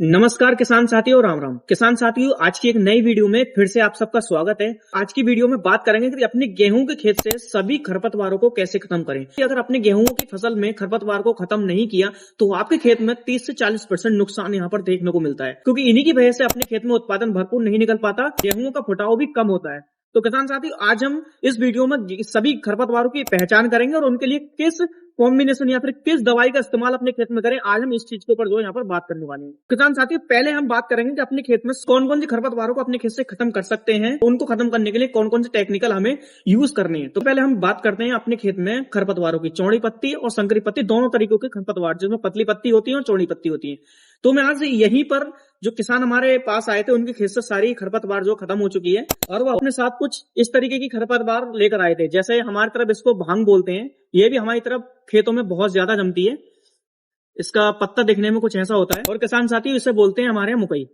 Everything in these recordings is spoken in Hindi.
नमस्कार किसान साथियों, राम राम। किसान साथियों, आज की एक नई वीडियो में फिर से आप सबका स्वागत है। आज की वीडियो में बात करेंगे कि अपने गेहूं के खेत से सभी खरपतवारों को कैसे खत्म करें। अगर अपने गेहूं की फसल में खरपतवार को खत्म नहीं किया तो आपके खेत में 30 से 40% नुकसान यहाँ पर देखने को मिलता है, क्योंकि इन्हीं की वजह से अपने खेत में उत्पादन भरपूर नहीं निकल पाता, गेहूं का फुटाव भी कम होता है। तो किसान साथियों, आज हम इस वीडियो में सभी खरपतवारों की पहचान करेंगे और उनके लिए किस कॉम्बिनेशन या फिर किस दवाई का इस्तेमाल अपने खेत में करें, आज हम इस चीज के ऊपर जो यहाँ पर बात करने वाले हैं। किसान साथियों, पहले हम बात करेंगे कि अपने खेत में कौन कौन सी खरपतवारों को अपने खेत से खत्म कर सकते हैं, उनको खत्म करने के लिए कौन कौन से टेक्निकल हमें यूज करने हैं। तो पहले हम बात करते हैं अपने खेत में खरपतवारों की। चौड़ी पत्ती और संकरी पत्ती दोनों तरीकों के खरपतवार, जिसमें पतली पत्ती होती है और चौड़ी पत्ती होती है। तो मैं आज यहीं पर जो किसान हमारे पास आए थे उनके खेत से सारी खरपतवार जो खत्म हो चुकी है, और वो अपने साथ कुछ इस तरीके की खरपतवार लेकर आए थे। जैसे हमारी तरफ इसको भांग बोलते हैं, ये भी हमारी तरफ खेतों में बहुत ज्यादा जमती है। इसका पत्ता दिखने में कुछ ऐसा होता है, और किसान साथियों इसे बोलते हैं हमारे यहाँ मुकई।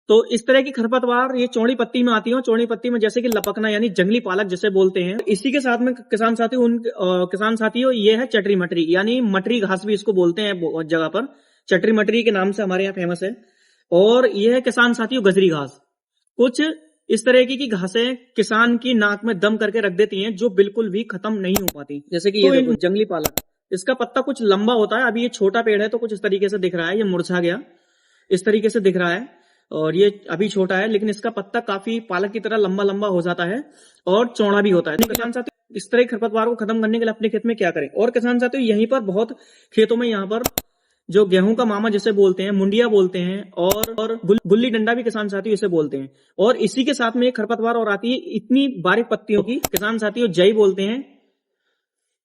तो इस तरह की खरपतवार ये चौड़ी पत्ती में आती है, और चौड़ी पत्ती में जैसे कि लपकना यानी जंगली पालक जिसे बोलते हैं। इसी के साथ में किसान साथियों ये है चटरी मटरी, यानी मटरी घास भी इसको बोलते हैं बहुत जगह पर। चटरी मटरी के नाम से हमारे यहाँ फेमस है। और ये है किसान साथियों गजरी घास। कुछ इस तरह की घासें किसान की नाक में दम करके रख देती हैं, जो बिल्कुल भी खत्म नहीं हो पाती। जैसे कि ये देखो जंगली पालक, इसका पत्ता कुछ लंबा होता है। अभी ये छोटा पेड़ है तो कुछ इस तरीके से दिख रहा है, ये मुरझा गया इस तरीके से दिख रहा है, और ये अभी छोटा है, लेकिन इसका पत्ता काफी पालक की तरह लंबा लंबा हो जाता है और चौड़ा भी होता है। तो किसान साथियों, इस तरह खरपतवार को खत्म करने के लिए अपने खेत में क्या करें। और किसान साथियों, यहीं पर बहुत खेतों में यहाँ पर जो गेहूं का मामा जिसे बोलते हैं, मुंडिया बोलते हैं, और गुल्ली डंडा भी किसान साथियों इसे बोलते हैं। और इसी के साथ में एक खरपतवार और आती है इतनी बारीक पत्तियों की, किसान साथियों जई बोलते हैं,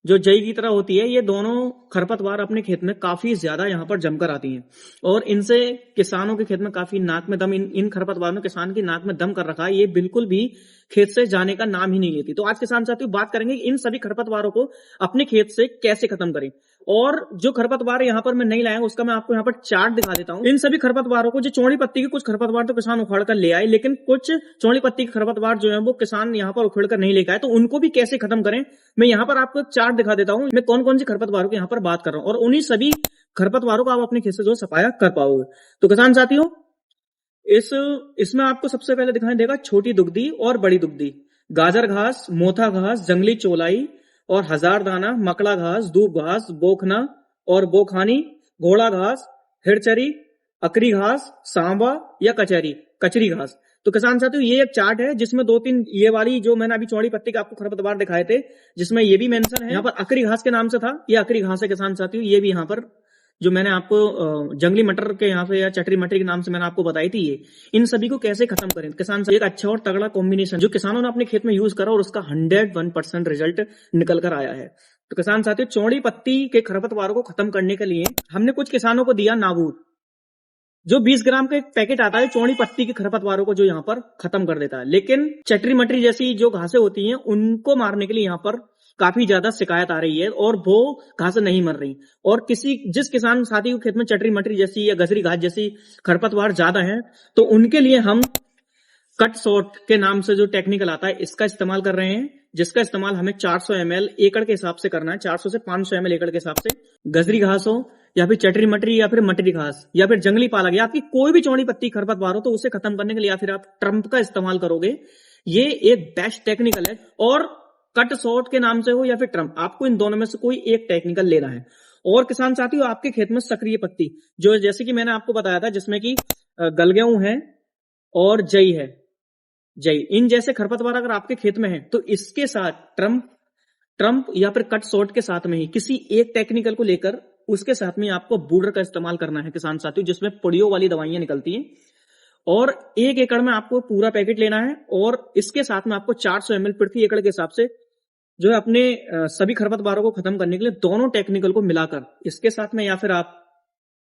जो जई की तरह होती है। ये दोनों खरपतवार अपने खेत में काफी ज्यादा यहाँ पर जमकर आती हैं, और इनसे किसानों के खेत में काफी नाक में दम, इन खरपतवारों ने किसान की नाक में दम कर रखा है। ये बिल्कुल भी खेत से जाने का नाम ही नहीं लेती। तो आज किसान साथियों बात करेंगे इन सभी खरपतवारों को अपने खेत से कैसे खत्म करें। और जो खरपतवार यहाँ पर मैं नहीं लाया उसका मैं आपको यहाँ पर चार्ट दिखा देता हूँ। इन सभी खरपतवारों को, जो चौड़ी पत्ती के कुछ खरपतवार तो किसान उखाड़ कर ले आए, लेकिन कुछ चौड़ी पत्ती के खरपतवार जो है वो किसान यहाँ पर उखाड़ कर नहीं लेकर आए। तो उनको भी कैसे खत्म करें, मैं यहाँ पर आपको एक चार्ट दिखा देता हूँ। मैं कौन कौन सी खरपतवारों की यहाँ पर बात कर रहा हूँ, और उन्हीं सभी खरपतवारों को आप अपने खेत से जो सफाया कर पाओगे। तो किसान साथियों, इसमें आपको सबसे पहले दिखाई देगा छोटी दुग्धी और बड़ी दुग्धी, गाजर घास, मोथा घास, जंगली चोलाई और हजारदाना, मकड़ा घास, दूब घास, बोखना और बोखानी, घोड़ा घास, हिरचरी, अकरी घास, सांबा या कचरी घास। तो किसान साथियों, ये एक चार्ट है जिसमें दो तीन ये वाली जो मैंने अभी चौड़ी पत्ती के आपको खरपतवार दिखाए थे, जिसमें ये भी मेंशन है। यहाँ पर अकरी घास के नाम से था, ये अकरी घास है किसान साथियों। ये भी यहाँ पर जो मैंने आपको जंगली मटर के यहाँ से या चटरी मटरी के नाम से मैंने आपको बताई थी, ये इन सभी को कैसे खत्म करें। किसान से एक अच्छा और तगड़ा कॉम्बिनेशन जो किसानों ने अपने खेत में यूज करा और उसका 101% रिजल्ट निकल कर आया है। तो किसान साथियों, चौड़ी पत्ती के खरपतवारों को खत्म करने के लिए हमने कुछ किसानों को दिया नाबूद, जो 20 ग्राम का एक पैकेट आता है चौड़ी पत्ती के खरपतवारों को जो यहाँ पर खत्म कर देता है। लेकिन चटरी मटरी जैसी जो घासें होती हैं उनको मारने के लिए यहाँ पर काफी ज्यादा शिकायत आ रही है, और वो घासें नहीं मर रही। और जिस किसान साथी के खेत में चटरी मटरी जैसी या गजरी घास जैसी खरपतवार ज्यादा है, तो उनके लिए हम कट शॉट के नाम से जो टेक्निकल आता है इसका इस्तेमाल कर रहे हैं, जिसका इस्तेमाल हमें 400 ml एकड़ के हिसाब से करना है। 400 से 500 ml एकड़ के हिसाब से गजरी घास हो या फिर चटरी मटरी या फिर मटरी घास या फिर जंगली पालक या आपकी कोई भी चौड़ी पत्ती खरपतवार हो, तो उसे खत्म करने के लिए या फिर आप ट्रम्प का इस्तेमाल करोगे। ये एक बेस्ट टेक्निकल है। और कट शॉट के नाम से हो या फिर ट्रम्प, आपको इन दोनों में से कोई एक टेक्निकल लेना है। और किसान साथियों, आपके खेत में सक्रिय पत्ती जो जैसे कि मैंने आपको बताया था, जिसमें कि गलगेहूं है और जई है, इन जैसे खरपतवार अगर आपके खेत में है, तो इसके साथ ट्रम्प या फिर कट शॉट के साथ में ही किसी एक टेक्निकल को लेकर उसके साथ में आपको बूडर का इस्तेमाल करना है किसान साथियों, जिसमें पुड़ियों वाली दवाइयां निकलती हैं। और 1 एकड़ में आपको पूरा पैकेट लेना है, और इसके साथ में आपको 400 ml प्रति एकड़ के हिसाब से जो है अपने सभी खरपतवारों को खत्म करने के लिए दोनों टेक्निकल को मिलाकर इसके साथ में, या फिर आप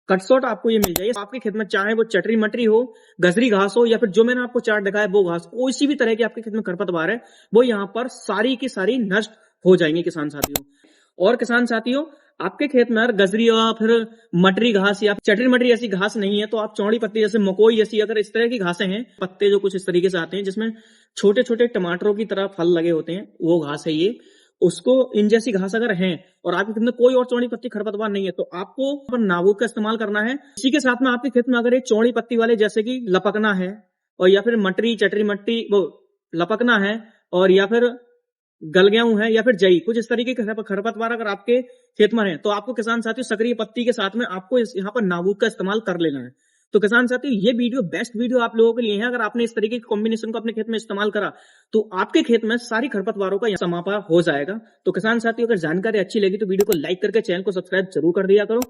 कटशॉट आपको ये मिल जाए आपके खेत में, चाहे वो चटरी मटरी हो, गजरी घास हो, या फिर जो मैंने आपको चार्ट दिखाया वो घास, कोई भी तरह की आपके खेत में खरपतवार है, वो यहाँ पर सारी की सारी नष्ट हो जाएंगी किसान साथियों। और किसान साथियों, आपके खेत में अगर गजरी या फिर मटरी घास या चटरी मटरी ऐसी घास नहीं है, तो आप चौड़ी पत्ती जैसे मकोई जैसी अगर इस तरह की घासें हैं, पत्ते जो कुछ इस तरीके से आते हैं जिसमें छोटे छोटे टमाटरों की तरह फल लगे होते हैं, वो घास है ये। उसको इन जैसी घास अगर है और आपके खेत में कोई और चौड़ी पत्ती खरपतवार नहीं है तो आपको नाबुक का इस्तेमाल करना है। इसी के साथ में आपके खेत में अगर एक चौड़ी पत्ती वाले जैसे कि लपकना है और या फिर मटरी चटरी मट्टी वो लपकना है और या फिर गलगेहूं है या फिर जई, कुछ इस तरीके के खरपतवार अगर आपके खेत में है तो आपको किसान साथियों सक्रिय पत्ती के साथ में आपको यहाँ पर नाबुक का इस्तेमाल कर लेना है। तो किसान साथियों ये वीडियो बेस्ट वीडियो आप लोगों के लिए है। अगर आपने इस तरीके के कॉम्बिनेशन को अपने खेत में इस्तेमाल करा तो आपके खेत में सारी खरपतवारों का समापन हो जाएगा। तो किसान साथियों अगर जानकारी अच्छी लगी तो वीडियो को लाइक करके चैनल को सब्सक्राइब जरूर कर दिया करो,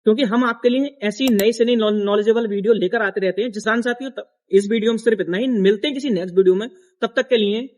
क्योंकि हम आपके लिए ऐसी नई से नई नॉलेजेबल वीडियो लेकर आते रहते हैं। किसान साथियों इस वीडियो में सिर्फ इतना ही, मिलते हैं किसी नेक्स्ट वीडियो में, तब तक के लिए